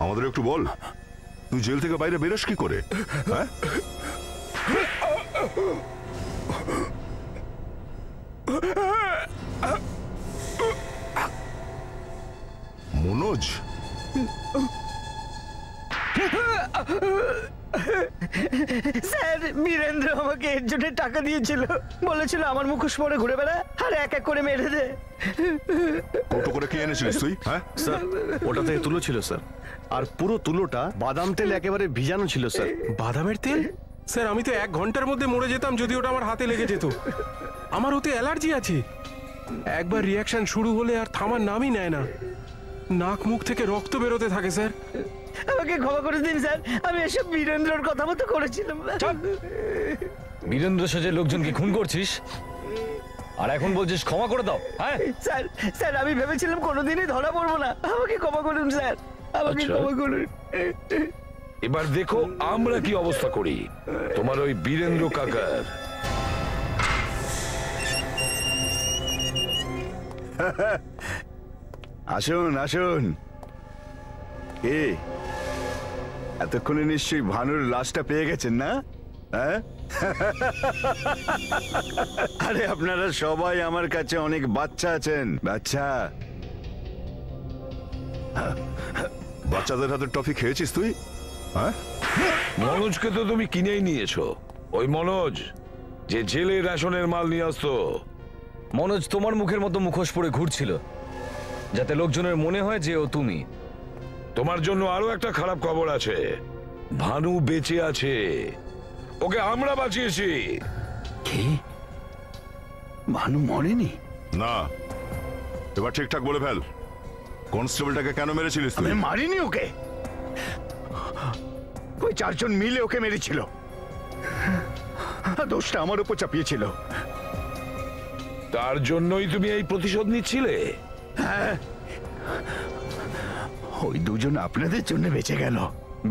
আমাদের একটু বল, তুই জেল থেকে বাইরে বেরোস কি করে? হ্যাঁ মনোজ, স্যার বীরেন্দ্র আমাকে এর জন্য টাকা দিয়েছিল, বলেছিল আমার মুখোশ পরে ঘুরে বেড়া আর এক এক করে মেরে দে। কৌটো করে কি এনেছিলিস তুই? হ্যাঁ স্যার ওটাতে তুলো ছিল স্যার, আর পুরো তুলোটা বাদাম তেল একেবারে ভিজানো ছিল স্যার। বাদামের তেল? স্যার আমি তো 1 ঘন্টার মধ্যে মরে যেতাম যদি ওটা আমার হাতে লেগে যেত। আমার ওতে অ্যালার্জি আছে, একবার রিয়াকশন শুরু হলে আর থামার নামই নেয় না। নাক মুখ থেকে রক্ত বেরোতে থাকে স্যার। আমাকে ক্ষমা করে দিন স্যার, আমি এসব বীরেন্দ্রর কথা মতো করেছিলাম। বীরেন্দ্র সাজে লোকজনকে খুন করছিস আর এখন বলছিস ক্ষমা করে দাও? হ্যাঁ স্যার, স্যার আমি ভেবেছিলাম কোনোদিনই ধরা পড়বো না, আমাকে ক্ষমা করুন স্যার, আমাকে ক্ষমা করুন। এবার দেখো আমরা কি অবস্থা করি তোমার ওই বীরেন্দ্র কাকার। আসুন আসুন। এ এতক্ষণে নিশ্চয়ই ভানুর লাশটা পেয়ে গেছেন না? হ্যাঁ আরে আপনারা সবাই আমার কাছে অনেক বাচ্চা আছেন। বাচ্চা বাচ্চাদের হাতে টফি খেয়েছিস তুই? হ্যাঁ মনোজকে তো তুমি কিনেই নিয়েছো। ওই মনোজ যে জেলে রেশনের মাল নিয়ে আসতো। মনোজ তোমার মুখের মতো মুখোশ পরে ঘুরছিল, যাতে লোকজনের মনে হয় যে ও তুমি। তোমার জন্য আরো একটা খারাপ খবর আছে, ভানু বেঁচে আছে, ওকে আমরা বাঁচিয়েছি। কি? ভানু মরেনি? না, এবার ঠিকঠাক বলে ফেল, কনস্টেবলটাকে কেন মেরেছিলিস তুই? আমি মারিনি ওকে, ওই চারজন মিলে ওকে মেরেছিল, দোষটা আমার উপর চাপিয়েছিল। তার জন্যই তুমি এই প্রতিশোধ নিচ্ছিলে? হ্যাঁ, ওই দুজন আপনাদের জন্য বেঁচে গেল।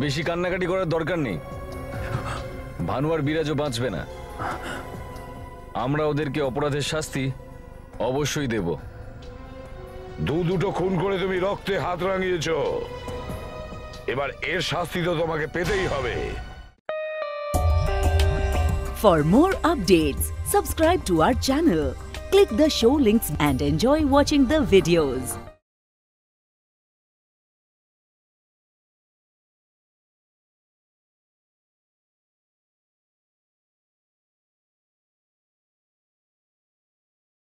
বেশি কান্নাকাটি করার দরকার নেই, ভানু আর বিরাজও বাঁচবে না। আমরা ওদেরকে অপরাধের শাস্তি অবশ্যই দেব। দুটো খুন করে তুমি রক্তে হাত রাঙিয়েছ, এবার এর শাস্তি তো তোমাকে পেতেই হবে। For more updates, subscribe to our channel, click the show links and enjoy watching the videos.